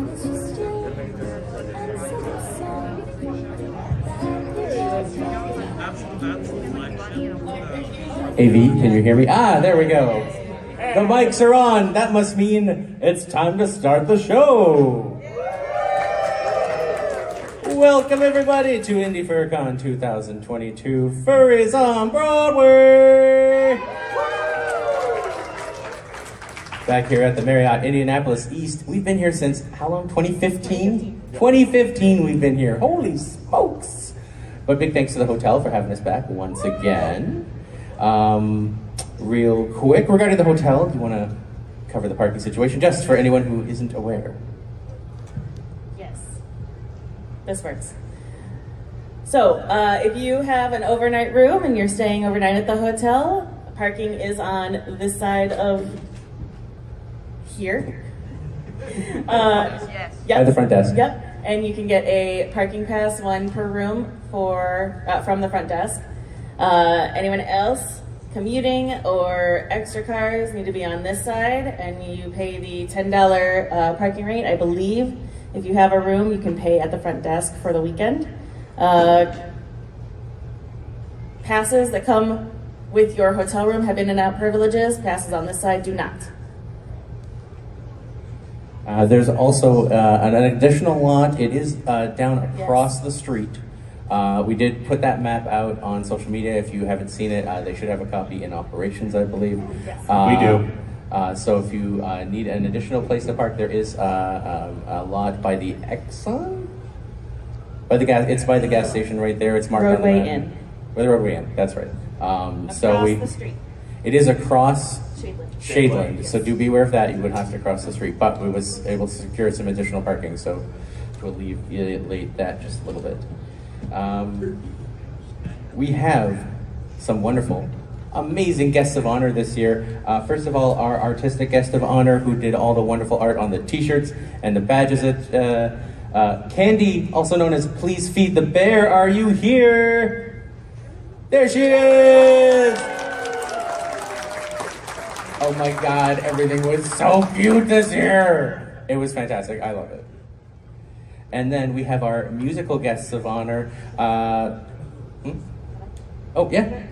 AV, can you hear me? Ah, there we go. The mics are on. That must mean it's time to start the show. Welcome everybody to Indie FurCon 2022. Fur is on Broadway. Back here at the Marriott Indianapolis East. We've been here since how long? 2015? 2015 we've been here. Holy smokes. But big thanks to the hotel for having us back once again. Real quick, regarding the hotel, do you want to cover the parking situation just for anyone who isn't aware? Yes, this works. So, if you have an overnight room and you're staying overnight at the hotel, parking is on this side of here. Yes. Yep. At the front desk. Yep, and you can get a parking pass, one per room for from the front desk. Anyone else commuting or extra cars need to be on this side, and you pay the $10 parking rate, I believe. If you have a room, you can pay at the front desk for the weekend. Passes that come with your hotel room have in and out privileges. Passes on this side do not. There's also an additional lot. It is down across the street. We did put that map out on social media. If you haven't seen it, they should have a copy in operations, I believe. Yes. We do. So if you need an additional place to park, there is a lot by the Exxon? It's by the gas station right there. It's marked Roadway on the Inn. By the Roadway Inn, that's right. Across the street. It is across Shadeland, yes. so do beware of that. You would have to cross the street, but we was able to secure some additional parking, so we'll alleviate that just a little bit. We have some wonderful, amazing guests of honor this year. First of all, our artistic guest of honor who did all the wonderful art on the t-shirts and the badges. Candy, also known as Please Feed the Bear, are you here? There she is! Oh my God, everything was so cute this year. It was fantastic, I love it. And then we have our musical guests of honor. Oh, yeah?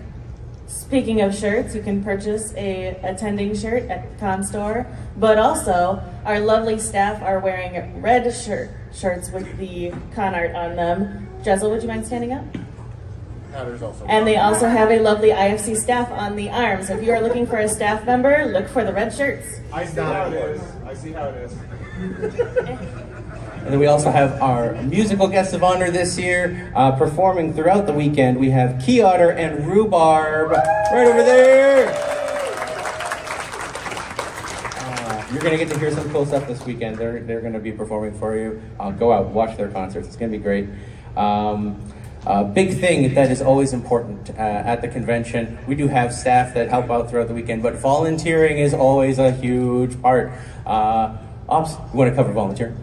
Speaking of shirts, you can purchase a attending shirt at the con store, but also our lovely staff are wearing red shirts with the con art on them. Jessel, would you mind standing up? And they also have a lovely IFC staff on the arm. So if you are looking for a staff member, look for the red shirts. I see how it is. I see how it is. And then we also have our musical guests of honor this year, performing throughout the weekend. We have Key Otter and Rhubarb right over there. You're going to get to hear some cool stuff this weekend. They're going to be performing for you. Go out, watch their concerts. It's going to be great. Big thing that is always important at the convention, we do have staff that help out throughout the weekend, but volunteering is always a huge part. Ops, you want to cover volunteer?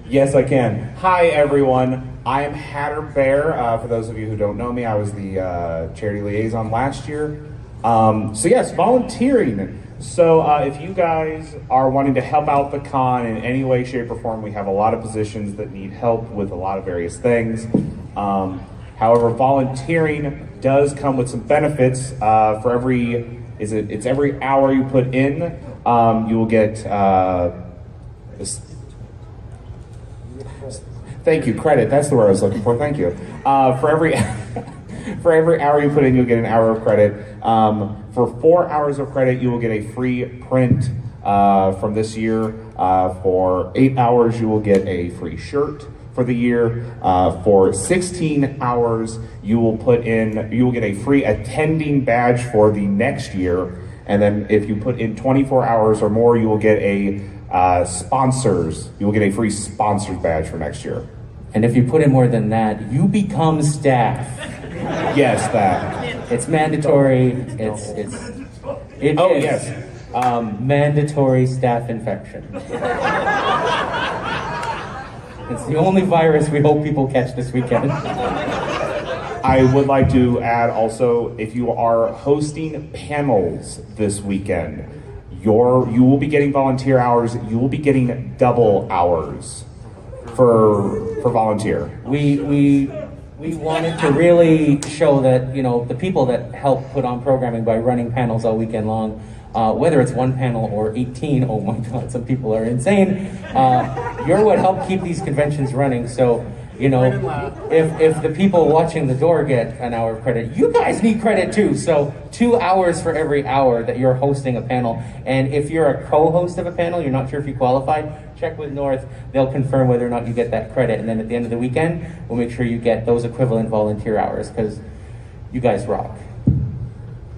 Yes, I can. Hi, everyone. I am Hatter Bear. For those of you who don't know me, I was the charity liaison last year. So yes, volunteering. So if you guys are wanting to help out the con in any way, shape, or form, we have a lot of positions that need help with a lot of various things. However, volunteering does come with some benefits. For every hour you put in, you will get thank you, credit. That's the word I was looking for. Thank you. For every hour you put in, you'll get an hour of credit. For 4 hours of credit, you will get a free print from this year. For 8 hours, you will get a free shirt for the year. For 16 hours, you will get a free attending badge for the next year. And then if you put in 24 hours or more, you will get a you will get a free sponsors badge for next year. And if you put in more than that, you become staff. Yes, that. It's mandatory. It is. Yes. Mandatory staph infection. It's the only virus we hope people catch this weekend. I would like to add also, if you are hosting panels this weekend, you will be getting volunteer hours. You will be getting double hours for volunteer. We wanted to really show that, you know, the people that help put on programming by running panels all weekend long, whether it's one panel or 18, oh my God, some people are insane. You're what helped keep these conventions running. So, you know, if the people watching the door get an hour of credit, you guys need credit too. So 2 hours for every hour that you're hosting a panel. And if you're a co-host of a panel, you're not sure if you qualify, check with North. They'll confirm whether or not you get that credit. And then at the end of the weekend, we'll make sure you get those equivalent volunteer hours, because you guys rock.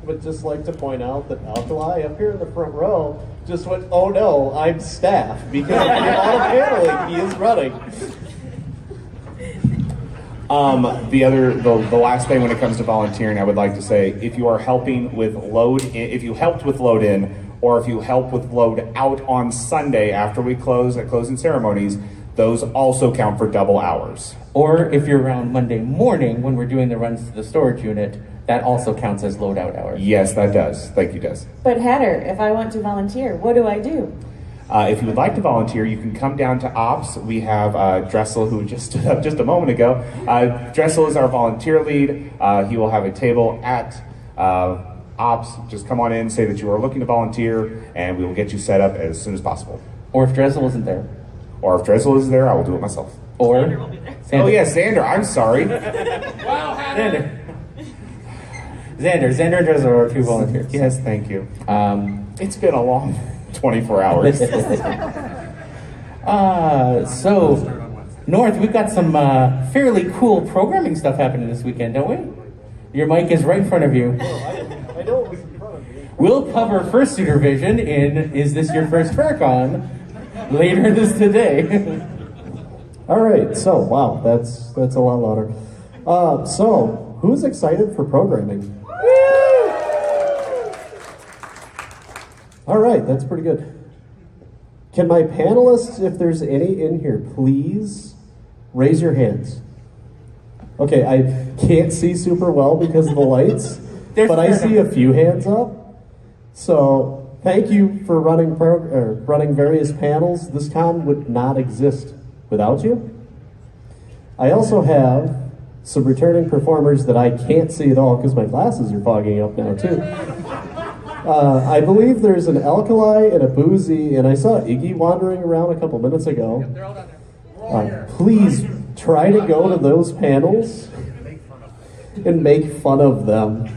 Would just like to point out that Alkali up here in the front row just went, oh no, I'm staff, because the amount of paneling he is running. The last thing when it comes to volunteering, I would like to say, if you are helping with load in, if you helped with load in, or if you help with load out on Sunday after we close at closing ceremonies, those also count for double hours. Or if you're around Monday morning when we're doing the runs to the storage unit, that also counts as load out hours. Yes, that does. Thank you, Des. But Hatter, if I want to volunteer, what do I do? If you would like to volunteer, you can come down to Ops. We have Dressel, who just stood up just a moment ago. Dressel is our volunteer lead. He will have a table at Ops. Just come on in, say that you are looking to volunteer, and we will get you set up as soon as possible. Or if Dressel isn't there. Or if Dressel is there, I will do it myself. Or Xander will be there. Oh yeah, Xander, I'm sorry. Wow, Xander and Dressel are our two volunteers. Yes, thank you. It's been a long 24 hours. So, North, we've got some fairly cool programming stuff happening this weekend, don't we? Your mic is right in front of you. I know it was in front of me. We'll cover First Suitor Vision in Is This Your First FairCon later this today. All right, so wow, that's a lot louder. So who's excited for programming? All right, that's pretty good. Can my panelists, if there's any in here, please raise your hands? Okay, I can't see super well because of the lights, but I see a few hands up. So thank you for running various panels. This con would not exist without you. I also have some returning performers that I can't see at all because my glasses are fogging up now too. I believe there's an Alkali and a Boozy, and I saw Iggy wandering around a couple minutes ago. They're all down there. Please try to go to those panels and make fun of them.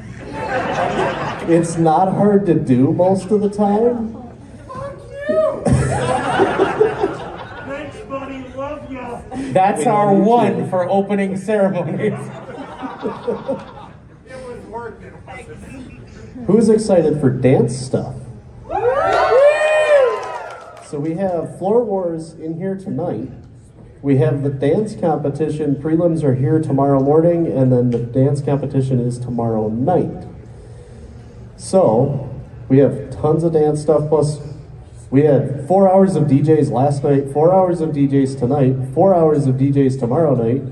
It's not hard to do most of the time. Thanks, buddy. Love ya. That's our one for opening ceremonies. It was worth it. Who's excited for dance stuff? So we have Floor Wars in here tonight. We have the dance competition. Prelims are here tomorrow morning, and then the dance competition is tomorrow night. So we have tons of dance stuff, plus we had 4 hours of DJs last night, 4 hours of DJs tonight, 4 hours of DJs tomorrow night.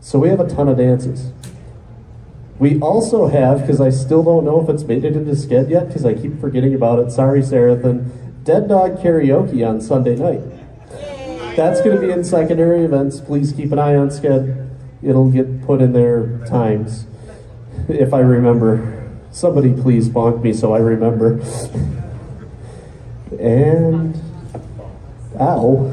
So we have a ton of dances. We also have, because I still don't know if it's made it into Sked yet, because I keep forgetting about it, sorry Sarathan, Dead Dog Karaoke on Sunday night. That's going to be in secondary events. Please keep an eye on Sked. It'll get put in their times, if I remember. Somebody please bonk me so I remember. And, ow.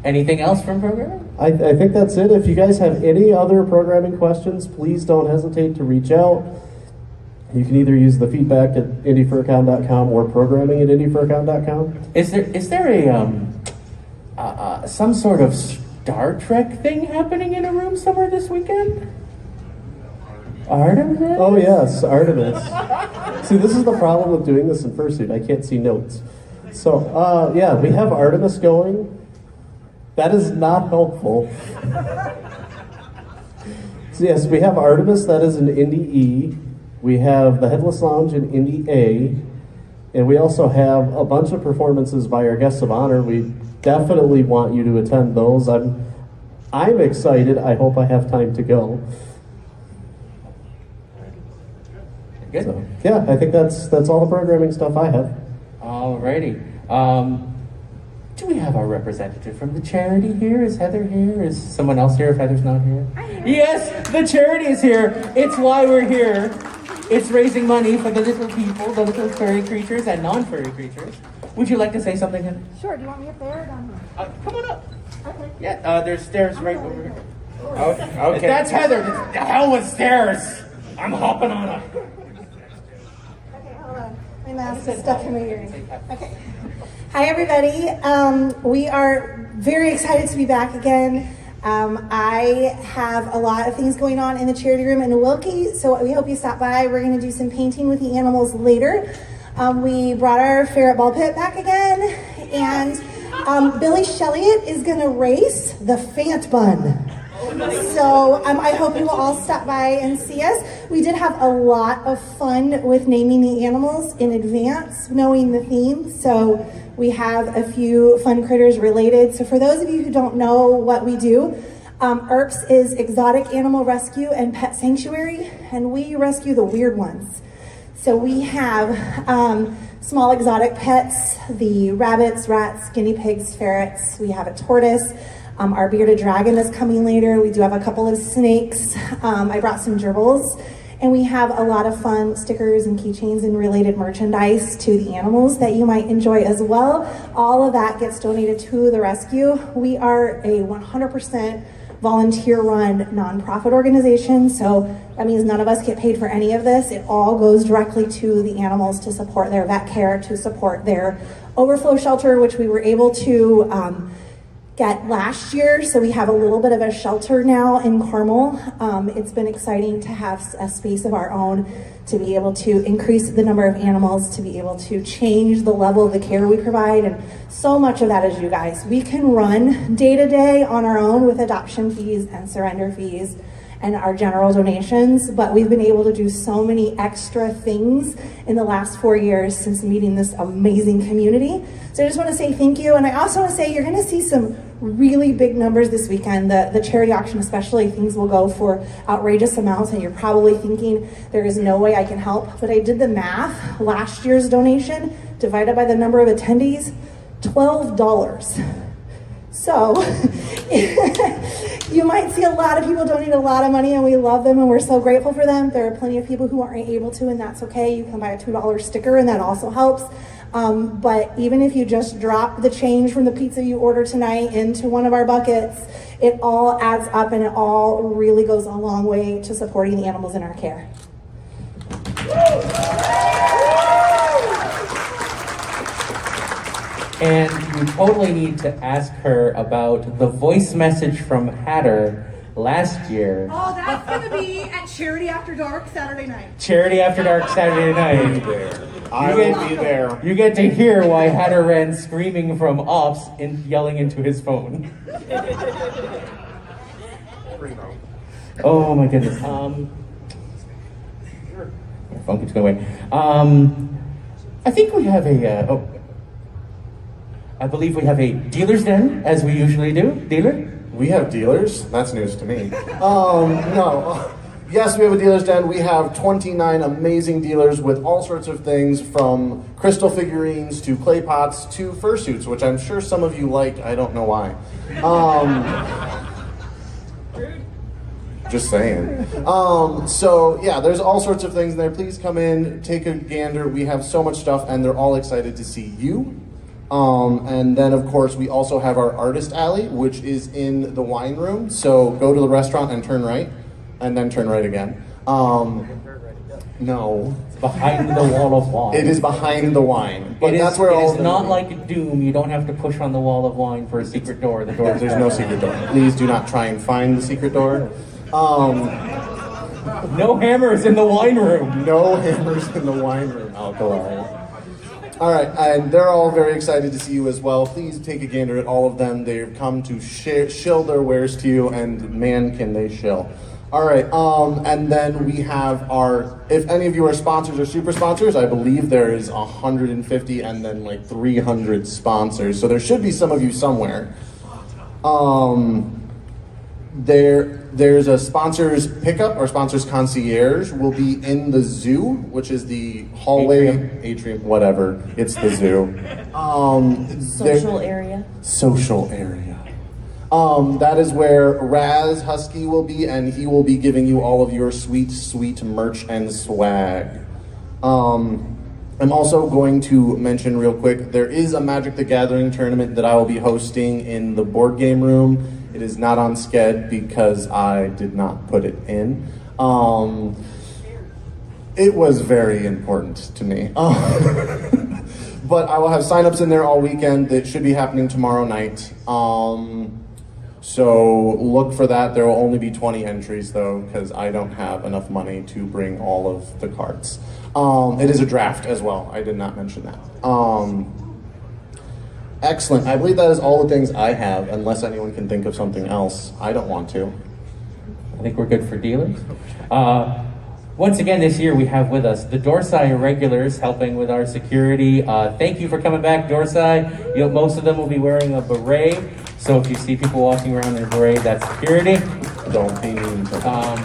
Anything else from programming? I think that's it. If you guys have any other programming questions, please don't hesitate to reach out. You can either use the feedback at indyfurcon.com or programming at indyfurcon.com. Is there a some sort of Star Trek thing happening in a room somewhere this weekend? Artemis? Oh yes, Artemis. See, this is the problem with doing this in fursuit. I can't see notes. So, yeah, we have Artemis going. That is not helpful. So yes, we have Artemis, that is in Indy E. We have the Headless Lounge in Indy A. And we also have a bunch of performances by our guests of honor. We definitely want you to attend those. I'm excited. I hope I have time to go. Good. So, yeah, I think that's all the programming stuff I have. Alrighty. Do we have our representative from the charity here? Is Heather here? Is someone else here if Heather's not here? Yes, the charity is here. It's why we're here. It's raising money for the little people, the little furry creatures and non-furry creatures. Would you like to say something, Heather? Sure, do you want me up there or down here? Come on up. Okay. Yeah, there's stairs right over here. Okay. That's Heather. The hell with stairs. I'm hopping on up. Okay, hold on. My mask is stuck in my earring. Okay. Hi, everybody. We are very excited to be back again. I have a lot of things going on in the charity room in Wilkie, so we hope you stop by. We're going to do some painting with the animals later. We brought our ferret ball pit back again, and Billy Shelliot is going to race the Fant Bun. So I hope you will all stop by and see us. We did have a lot of fun with naming the animals in advance, knowing the theme. So we have a few fun critters related. So for those of you who don't know what we do, ERPS is Exotic Animal Rescue and Pet Sanctuary, and we rescue the weird ones. So we have small exotic pets, the rabbits, rats, guinea pigs, ferrets. We have a tortoise. Our bearded dragon is coming later. We do have a couple of snakes. I brought some gerbils. And we have a lot of fun stickers and keychains and related merchandise to the animals that you might enjoy as well. All of that gets donated to the rescue. We are a 100% volunteer-run nonprofit organization, so that means none of us get paid for any of this. It all goes directly to the animals to support their vet care, to support their overflow shelter, which we were able to get last year, so we have a little bit of a shelter now in Carmel. It's been exciting to have a space of our own, to be able to increase the number of animals, to be able to change the level of the care we provide, and so much of that is you guys. We can run day to day on our own with adoption fees and surrender fees and our general donations, but we've been able to do so many extra things in the last 4 years since meeting this amazing community. So I just want to say thank you, and I also want to say you're going to see some really big numbers this weekend. The charity auction especially, things will go for outrageous amounts, and you're probably thinking there is no way I can help, but I did the math. Last year's donation divided by the number of attendees, $12. So you might see a lot of people donate a lot of money, and we love them and we're so grateful for them. There are plenty of people who aren't able to, and that's okay. You can buy a $2 sticker and that also helps. But even if you just drop the change from the pizza you order tonight into one of our buckets, it all adds up and it all really goes a long way to supporting the animals in our care. And you totally need to ask her about the voice message from Hatter last year. Oh, that's going to be at Charity After Dark Saturday night. Charity After Dark Saturday night. I will be there. You get to hear why Hatter ran screaming from ops and yelling into his phone. Oh my goodness. My phone keeps going away. I think we have a. I believe we have a dealer's den, as we usually do. Dealer? We have dealers? That's news to me. No. Yes, we have a dealer's den. We have 29 amazing dealers with all sorts of things, from crystal figurines to clay pots to fursuits, which I'm sure some of you like. I don't know why. Just saying. So yeah, there's all sorts of things in there. Please come in, take a gander. We have so much stuff, and they're all excited to see you. And then, of course, we also have our artist alley, which is in the wine room. So go to the restaurant and turn right, and then turn right again. No. It's behind the wall of wine. It is behind the wine. But that's where all It is not like Doom. You don't have to push on the wall of wine for a secret door. The door. There's no secret door. Please do not try and find the secret door. No hammers in the wine room. No hammers in the wine room. Alkali. All right, and they're all very excited to see you as well. Please take a gander at all of them. They've come to shill their wares to you, and man, can they shill. All right, and then we have our, if any of you are sponsors or super sponsors, I believe there is 150 and then like 300 sponsors. So there should be some of you somewhere. There's a sponsors pickup or sponsors concierge will be in the zoo, which is the hallway, atrium, whatever. It's the zoo. Social area. Social area. That is where Raz Husky will be, and he will be giving you all of your sweet, sweet merch and swag. I'm also going to mention real quick, there is a Magic the Gathering tournament that I will be hosting in the board game room. It is not on Sked because I did not put it in. It was very important to me. But I will have signups in there all weekend. It should be happening tomorrow night. So look for that. There will only be 20 entries though, because I don't have enough money to bring all of the cards. It is a draft as well. I did not mention that. Excellent. I believe that is all the things I have, unless anyone can think of something else. I don't want to. I think we're good for dealers. Once again this year we have with us the Doorside Regulars helping with our security. Thank you for coming back, Doorside. Most of them will be wearing a beret, so if you see people walking around in a beret, that's security. Don't be mean to them.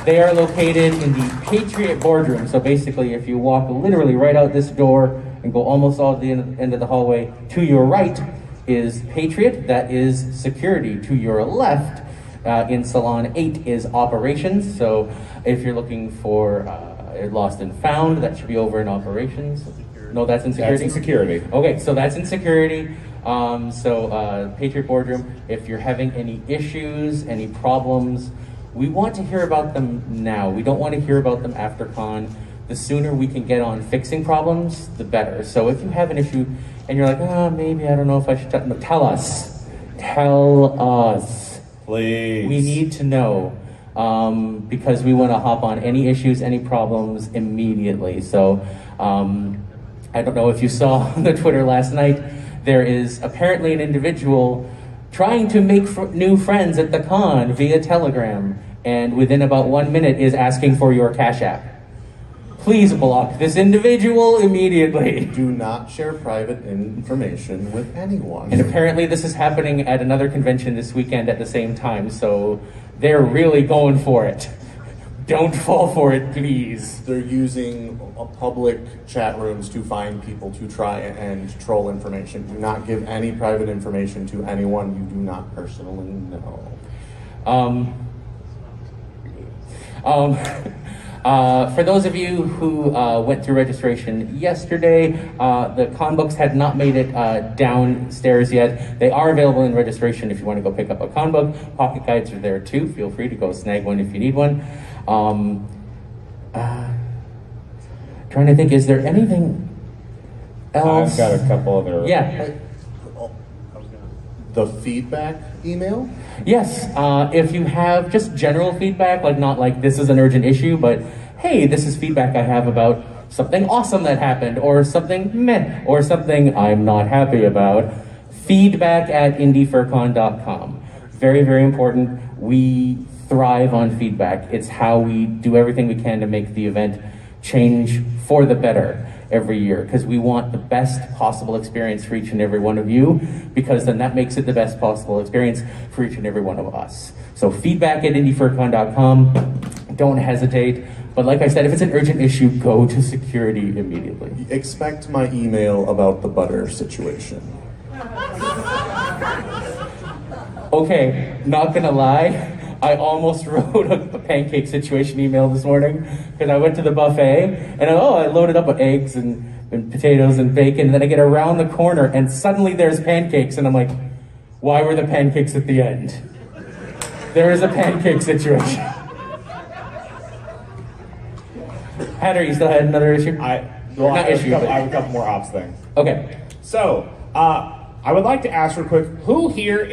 They are located in the Patriot Boardroom, so basically if you walk literally right out this door and go almost all to the end of the hallway, to your right is Patriot, that is security. To your left, in Salon 8 is operations, so if you're looking for lost and found, that should be over in operations. No, that's in security? That's in security. Okay, so that's in security. Patriot Boardroom, if you're having any issues, any problems, we want to hear about them now. We don't want to hear about them after con. The sooner we can get on fixing problems, the better. So if you have an issue and you're like, maybe I don't know if I should tell us. Tell us. Please. We need to know because we want to hop on any issues, any problems immediately. So I don't know if you saw on the Twitter last night, there is apparently an individual trying to make new friends at the con via Telegram, and within about 1 minute is asking for your Cash App. Please block this individual immediately. Do not share private information with anyone. And apparently this is happening at another convention this weekend at the same time, so they're really going for it. Don't fall for it, please. They're using public chat rooms to find people to try and troll information. Do not give any private information to anyone you do not personally know. For those of you who went through registration yesterday, the con books had not made it downstairs yet. They are available in registration if you want to go pick up a con book. Pocket guides are there too. Feel free to go snag one if you need one. Trying to think, is there anything else? I've got a couple other... Yeah. The feedback email? Yes, if you have just general feedback, like not like this is an urgent issue, but hey, this is feedback I have about something awesome that happened, or something meh, or something I'm not happy about, feedback@indyfurcon.com. Very, very important. We thrive on feedback. It's how we do everything we can to make the event change for the better every year, because we want the best possible experience for each and every one of you, because then that makes it the best possible experience for each and every one of us. So feedback@indyfurcon.com. Don't hesitate. But like I said, if it's an urgent issue, go to security immediately. Expect my email about the butter situation. Okay, not gonna lie, I almost wrote a pancake situation email this morning because I went to the buffet and I loaded up with eggs and potatoes and bacon, and then I get around the corner and suddenly there's pancakes, and I'm like, why were the pancakes at the end? There is a pancake situation. Hatter, you still had another issue? I have a couple more ops things. Okay. So, I would like to ask real quick, who here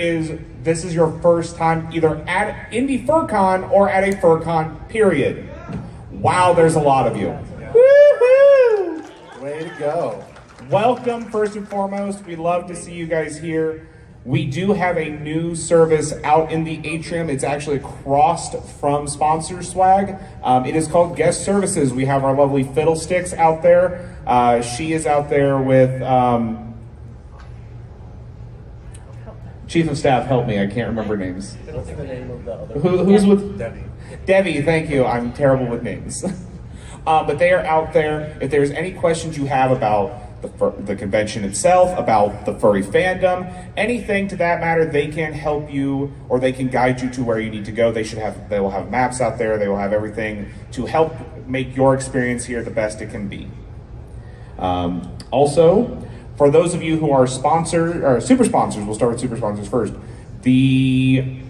this is your first time either at Indy FurCon or at a FurCon, period? Wow, there's a lot of you. Woohoo! Way to go. Welcome, first and foremost. We love to see you guys here. We do have a new service out in the atrium. It's actually across from Sponsor Swag. It is called Guest Services. We have our lovely Fiddlesticks out there. She is out there with Chief of Staff, help me. I can't remember names. What's the name of the other? Who's with Debbie? Debbie, thank you. I'm terrible with names. But they are out there. If there's any questions you have about the convention itself, about the furry fandom, anything to that matter, they can help you or they can guide you to where you need to go. They will have maps out there. They will have everything to help make your experience here the best it can be. Also, for those of you who are sponsors or super sponsors, we'll start with super sponsors first. The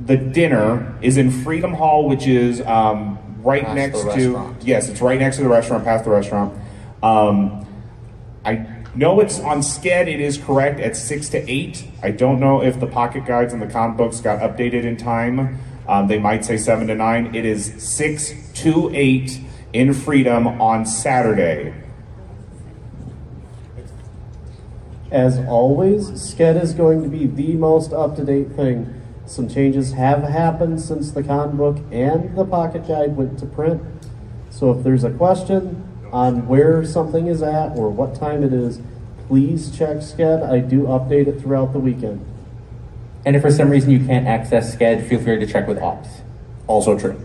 dinner is in Freedom Hall, which is right Past next the to restaurant. yes, it's right next to the restaurant, past the restaurant. I know it's on Sked. It is correct at 6 to 8. I don't know if the pocket guides and the con books got updated in time. They might say 7 to 9. It is 6 to 8 in Freedom on Saturday. As always, Sked is going to be the most up-to-date thing. Some changes have happened since the con book and the pocket guide went to print. So if there's a question on where something is at or what time it is, please check Sked. I do update it throughout the weekend. And if for some reason you can't access Sked, feel free to check with Ops. Also true.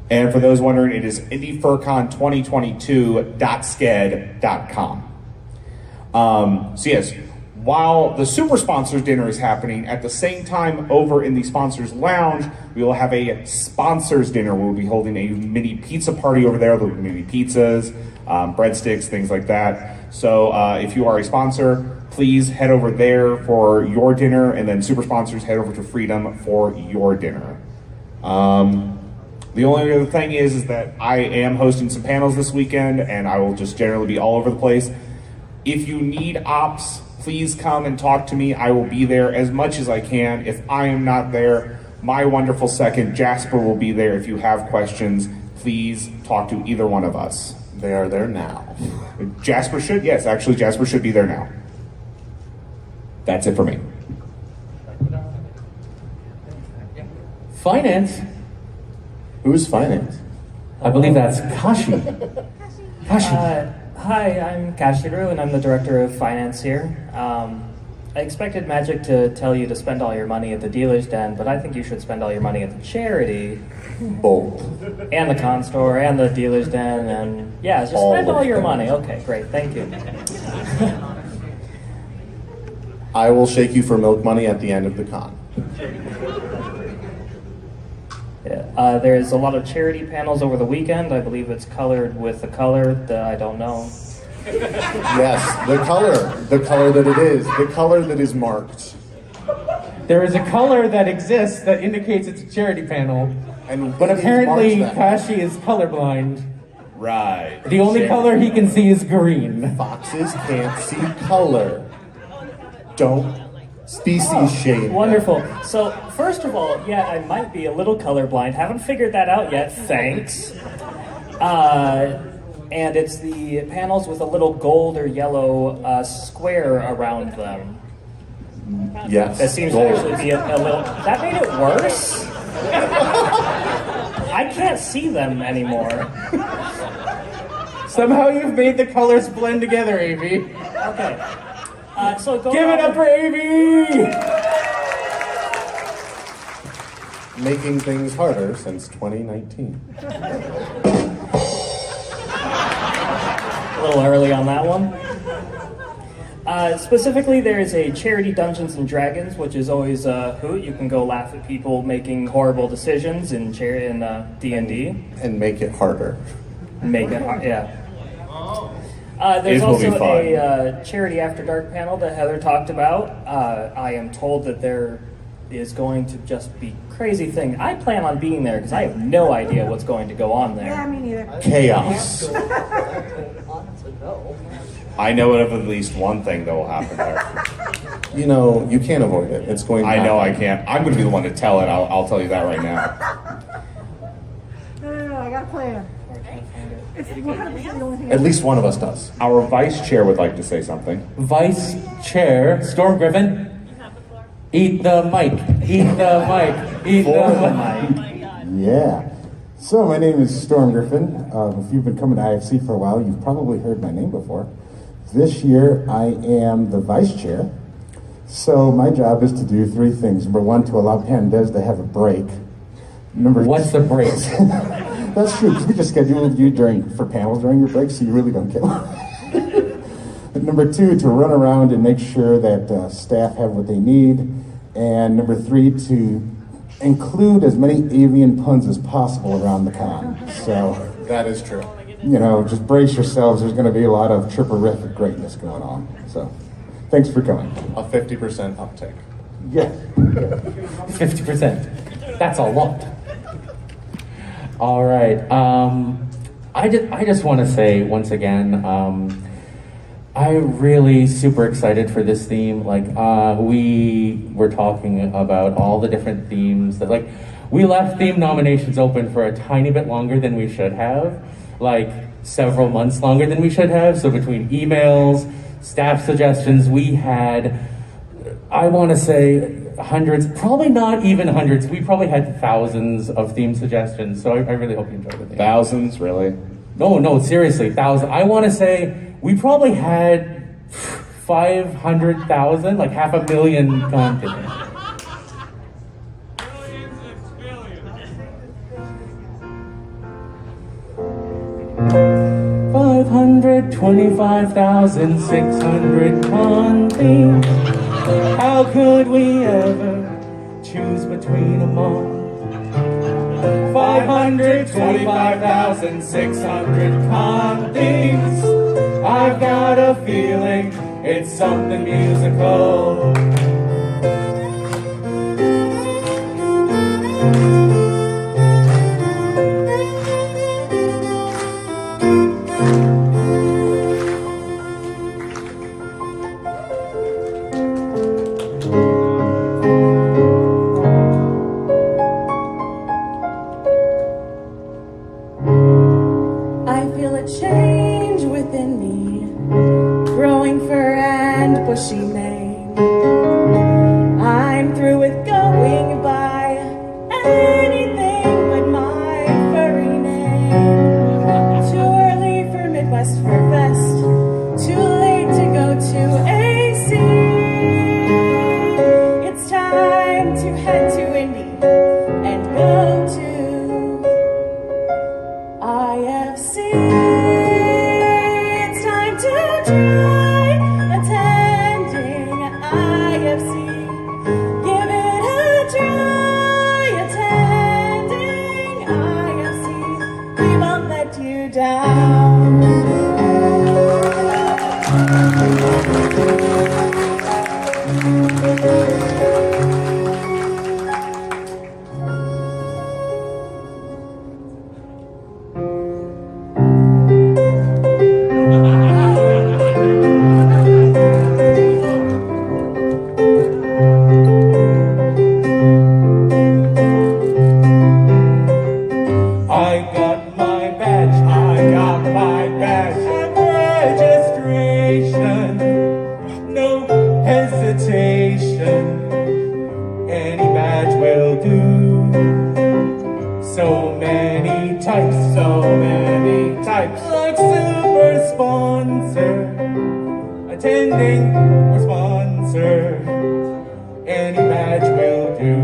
And for those wondering, it is IndieFurCon2022.sked.com. So yes, while the super sponsors dinner is happening, at the same time over in the sponsors lounge, we will have a sponsors dinner. We'll be holding a mini pizza party over there. There'll be mini pizzas, breadsticks, things like that. So if you are a sponsor, please head over there for your dinner, and then super sponsors head over to Freedom for your dinner. The only other thing is that I am hosting some panels this weekend, and I will just generally be all over the place. If you need ops, please come and talk to me. I will be there as much as I can. If I am not there, my wonderful second, Jasper, will be there. If you have questions, please talk to either one of us. They are there now. Jasper should, yes, actually Jasper should be there now. That's it for me. Finance? Who's finance? I believe that's Kashi. Kashi. Hi, I'm Kashiru, and I'm the director of finance here. I expected Magic to tell you to spend all your money at the dealer's den, but I think you should spend all your money at the charity. Both. And the con store, and the dealer's den, and yeah, just spend all your money. Okay, great, thank you. I will shake you for milk money at the end of the con. Yeah, there's a lot of charity panels over the weekend. I believe it's colored with a color that I don't know. Yes, the color that it is, the color that is marked. There is a color that exists that indicates it's a charity panel, but it is apparently marked that. Kashi is colorblind. Right. The only color he can see is green. Foxes can't see color. Don't species shame. Wonderful. So, first of all, yeah, I might be a little colorblind. Haven't figured that out yet. Thanks. And it's the panels with a little gold or yellow square around them. Yes. That seems to actually be a little... That made it worse? I can't see them anymore. Somehow you've made the colors blend together, Avi. Okay. So go Give it up for Avi! Making things harder since 2019. A little early on that one. Specifically, there is a charity Dungeons and Dragons, which is always a hoot. You can go laugh at people making horrible decisions in D&D. And make it harder. Make it hard, yeah. There's also a charity After Dark panel that Heather talked about. I am told that there is going to just be crazy thing. I plan on being there because I have no idea what's going to go on there. Yeah, me neither. Chaos. I know of at least one thing that will happen there. You know, you can't avoid it. It's going to I know I happen. can't. I'm going to be the one to tell it. I'll tell you that right now. No, I got a plan. It's 100% the only thing. At least one of us does. Our vice chair would like to say something. Vice Chair Storm Griffin. Eat the mic. Eat the mic. Eat the mic. Yeah. So my name is Storm Griffin. If you've been coming to IFC for a while, you've probably heard my name before. This year I am the vice chair. So my job is to do three things. Number one, to allow pandas to have a break. What's the break? That's true, 'cause we just scheduled you for panels during your break, so you really don't get one. Number two, to run around and make sure that staff have what they need. And number three, to include as many avian puns as possible around the con. So that is true. You know, just brace yourselves. There's going to be a lot of tripperific greatness going on. So thanks for coming. A 50% uptick. Yeah. 50%. That's a lot. All right. I just want to say once again, I'm really super excited for this theme. Like, we were talking about all the different themes that, like, we left theme nominations open for a tiny bit longer than we should have, like several months longer than we should have. So between emails, staff suggestions, we had, I want to say hundreds, probably not even hundreds. We probably had thousands of theme suggestions. So I really hope you enjoyed the theme. Thousands, really? No, seriously, thousands. I want to say we probably had 500,000, like 500,000 content. 525,600 con themes. How could we ever choose between them all? 525,600 con themes. I've got a feeling it's something musical. IFC, it's time to try attending IFC. Give it a try attending IFC. We won't let you down. Like super sponsor, attending or sponsor, any badge will do.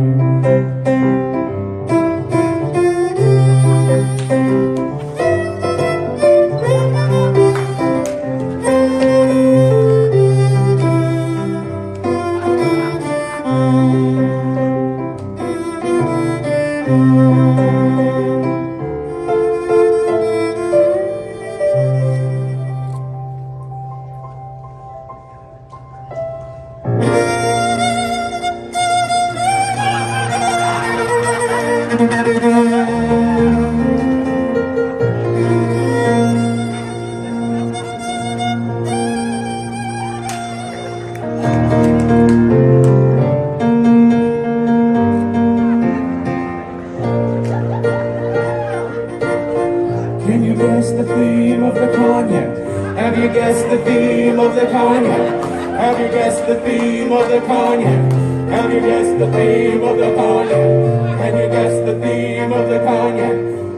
Can you guess the theme of the con yet? Have you guessed the theme of the con yet? Have you guessed the theme of the con yet? Have you guessed the theme of the con yet? Can you guess the theme of the con yet?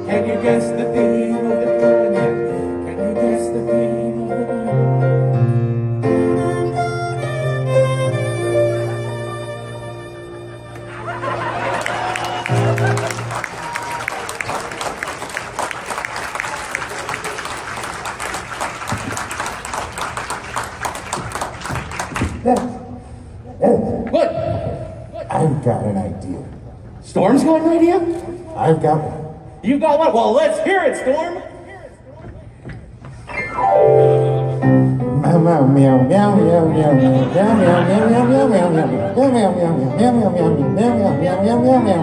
Can you guess the theme of the con yet? Can you guess the theme of the con yet? What? I've got an idea. Storm's got an idea? I've got one. You've got one? Well, let's hear it, Storm. Meow meow meow meow meow meow meow meow meow meow meow meow meow meow meow meow meow meow meow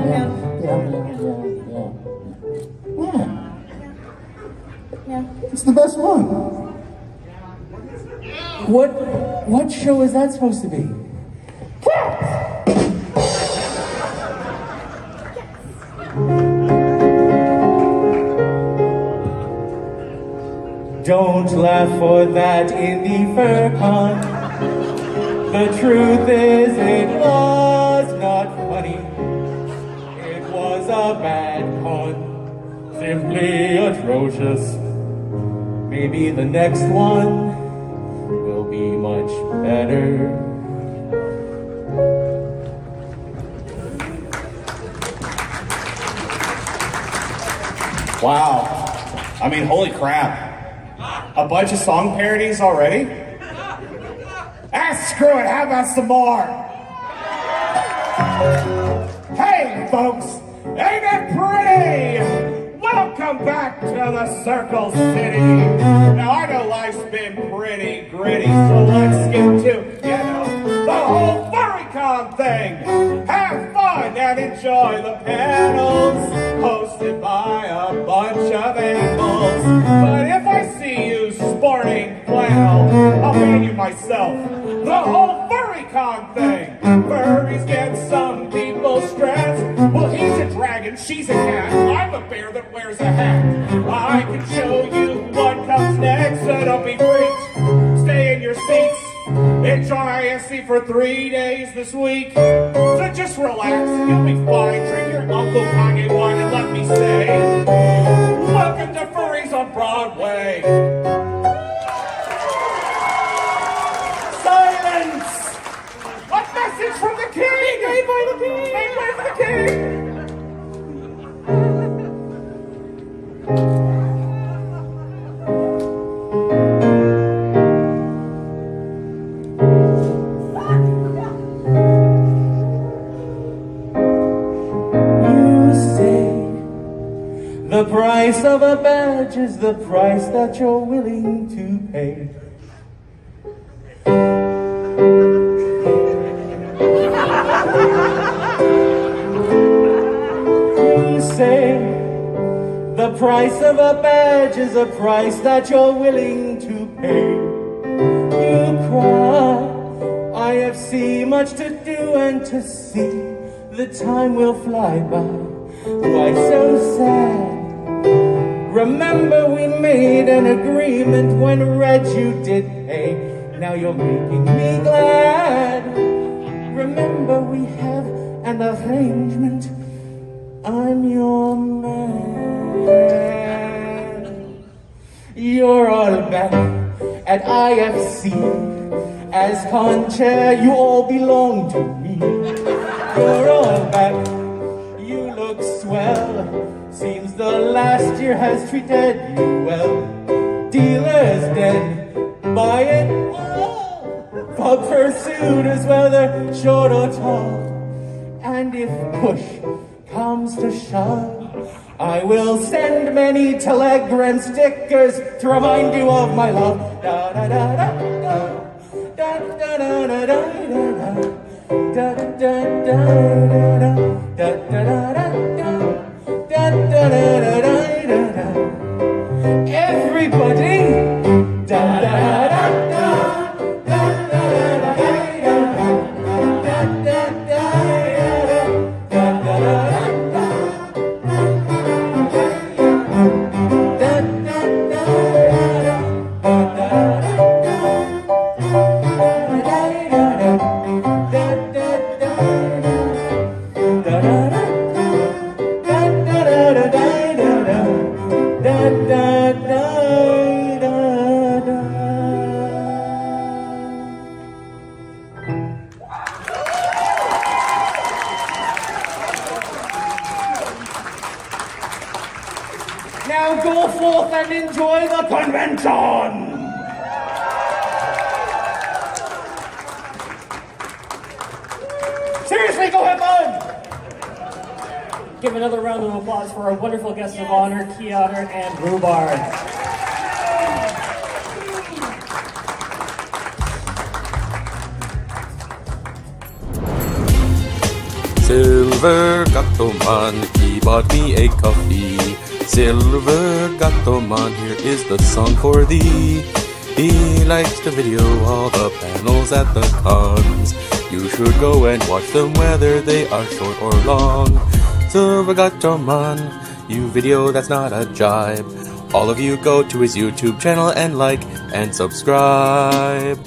meow. It's the best one. What show is that supposed to be? Don't laugh for that indie fur-con. The truth is it was not funny. It was a bad con. Simply atrocious. Maybe the next one will be much better. Wow. I mean, holy crap. A bunch of song parodies already? Ah, screw it, how about some more? Hey, folks, ain't it pretty? Welcome back to the Circle City. Now, I know life's been pretty gritty, so let's get to, the whole FurryCon thing. Have fun and enjoy the panels hosted by a bunch of animals. But if I see you sporting flannel, I'll ban you myself. The whole FurryCon thing. Furries get some people stressed. Well, he's a dragon, she's a cat. I'm a bear that wears a hat. I can show you what comes next, so don't be freaked. Stay in your seats. Enjoy IFC for 3 days this week. So just relax, you'll be fine. Drink your Uncle Kanye wine and let me say, welcome to Furries on Broadway. Silence! A message from the king! Made by the king! Made by the king! The price of a badge is the price that you're willing to pay. You say the price of a badge is a price that you're willing to pay. You cry, IFC, much to do and to see. The time will fly by. Why so sad? Remember we made an agreement when Red you did pay. Now you're making me glad. Remember we have an arrangement. I'm your man. You're all back at IFC. As con-chair you all belong to me. You're all back. You look swell. Seems the last year has treated you well. Dealers dead, buy it all. For pursuiters, whether short or tall. And if push comes to shove, I will send many telegram stickers to remind you of my love. Da da da da da da da da da da da da da da da da da. Everybody, da da da da da Now go forth and enjoy the convention! give another round of applause for our wonderful guests of honor, Keotter and Rhubarb. Silver Gato Man, he bought me a coffee. Silver Gato Man, here is the song for thee. He likes to video all the panels at the cons. You should go and watch them whether they are short or long. Silver Gato Man, you video that's not a jibe. All of you go to his YouTube channel and like and subscribe.